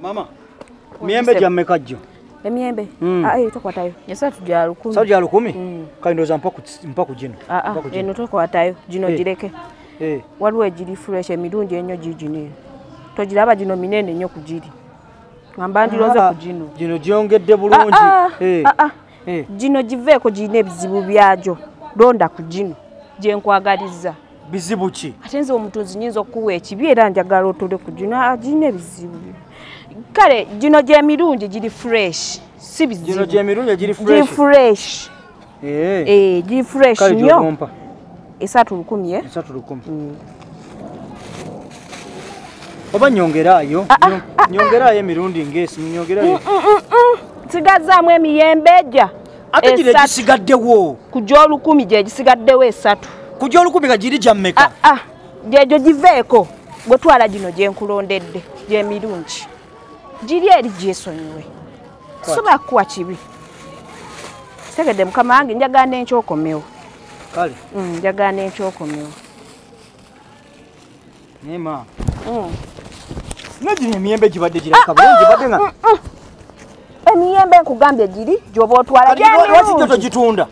Mama, miyembe jamme kajjo. Emiyembe? Tokwatayo. Esatu gya 10. Satu gya 10? Kaindoza mpaku gino. Eno tokwatayo. Gino gireke. Waliwo egiri fresh emirungi ennyo gigino. Togiraba gino minene nnyo kugiri. Ngamba ndiroze ku gino. Gino gyongedde bulungi. Gino giveeko girina ebizibu byagyo. Londa ku gino gye nkwagaliza. Bizibu ki? Ate nze omutunzi nyinza okuwa ekibi era njagala otole ku gino. Girina ebizibu. Kale gino gye mirungi giri fresh. Si bizibu. Gino gye mirungi giri fresh. Giri fresh. Giri fresh nnyo. Esatu 10. Esatu 10. Oba nyongerayo. Nyongerayo emirundi ngesi nyongerayo. Sigazaamu emiyembe ejja. Ate gire gisigaddewo. Kujja 10 gye gisigaddewo esatu. Kujja 10 ga giri gya mmeka? Gyejo giveeko. Gwe twala gino gye nkulondedde. Gye mirungi. Giri eri gyesonyiwe. Soba kuwa kibi. Segedde mukama wange njagala n'ekyokomewo. Kale. Njagala n'ekyokomewo. Nema. Nagiri emiyembe gibadde giraka bulungi badde nga. Emiyembe nkugambye giri gyoba otwala lwaki togitunda?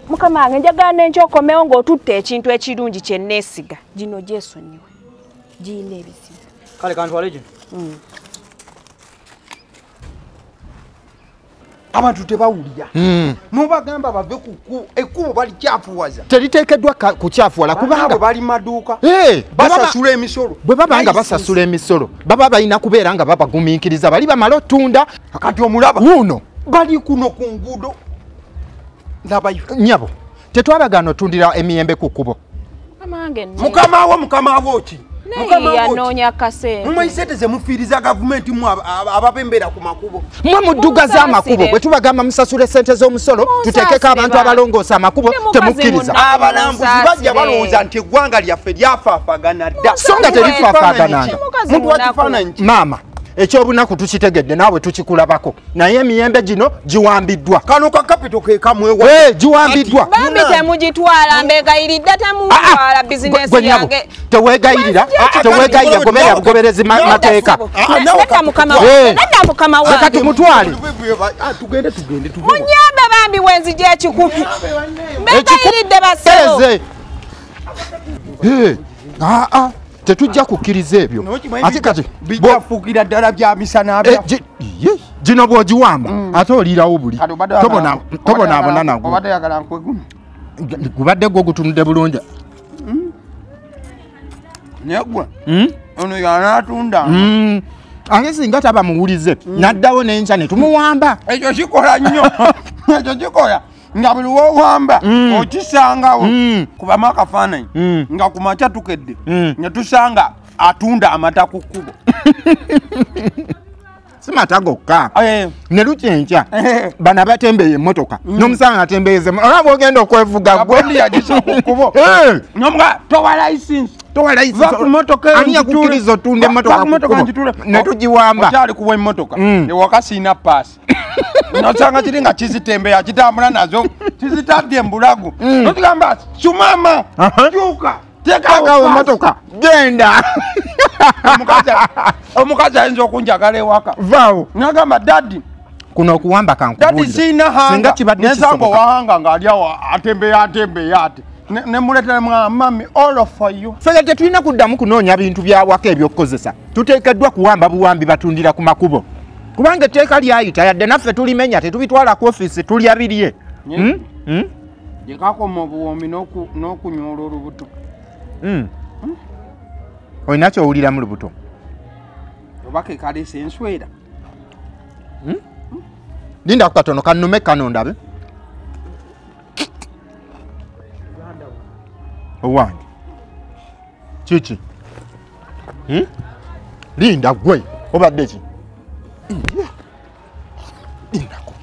Mukama wange njagala n'ekyokomewo ng'otutte ekintu ekirungi kye neesiga. Gino gyesonyiwe. Giyina ebizibu. Kale kantwale gino. Abantu tebawulira. Mubagamba bave ku ekkubo bali kyafuwaza. Teriteekeddwa kukyafuwala kubanga bali maduuka. Basasula emisolo. Bwe babanga basasula emisolo baba balina kubeera nga babagumiikiriza bali bamala ottunda. Kati omulaba wuno bali kuno ku nguudo. Nyabo tetwabagana otundira emiyembe ku kkubo. Mukama wo ki? Yanoonya kasente. Mumuyisete ze mufiiriza gavumenti mu abapembera ku makubo. Mwe muddugaza amakubo bwe tubagamba musasule sente z'omusolo tuteekeko abantu abalongoosa amakubo temukkiriza. Abalambuzi bajja balowooza nti eggwanga lyaffe lyafaafagana dda. So nga terifaafagananga. Mukifaananyi maama ekyobunaku tukitegedde naawe tukikulabako naye emiyembe gino giwambiddwa. Kano ka kapito ke kamwewa. Giwambiddwa. Bambi temugitwala mbegayiridde temutwala bizinesi yange. Teweegayirira goberera bugoberezi mateeka. Nedda mukama wange. Kati mutwale. Tugende. Munyambe bambi wenzije ekikumi. Mbegayiridde basebo. Tetujja kukkiriza ebyo. Ate kati bijjafuukira ddala bya misana bya. Gino bw'ogiwamba ate oliirawo buli. Tobonaabona nagwo. Obadde yagala nkweguma. Gubadde gwo gutunudde bulungi. Negwa. Ono y'anaatunda. Ange singa taba muwulize naddawo n'enkya ne tumuwamba. Ekyo kikola nnyo. Ekyo kikola. Nga buli w'owamba okisangawo kubamu akafaananyi nga ku makya tukedde ne tusanga atunda amata ku kkubo. Si mata gokka ne lukyenkya bano abatembeeya emmotoka n'omusanga atembeeyezemu olaba ogenda okwevuga gwe yagisa ku kkubo nomuga towa layisinsi ani yakukkiriza otunda emmotoka ku kkubo ne tugiwamba okyali kuwa emmotoka ewaka siina paasi nosanga kiri nga kizitembeya kitambula nazo kizitadde embulago notugamba sumama kyuka tekawo emmotoka genda. Omukazi ayinza okunjagala ewaka vaawo nagamba daddi kuno okuwamba daddi siina hanga nesanga owahanga ng'ali awo atembeya ate nemuleetera mami all for you. Ffe tetulina kuddamu kunoonya bintu bya waka ebyokukozesa tuteekeddwa kuwamba buwambi batundira ku makubo kubanga etteeka lyayita yadde naffe tulimenya tetubitwala ku ofiisi tulya birye. Gyekakoma obuwoomi n'okunyoola olubuto. Olina kyowulira mu lubuto oba ke kaleesa enswera. Linda ku katono kannume kano ndabe owange kiki Linda gwe obadde ki Lindako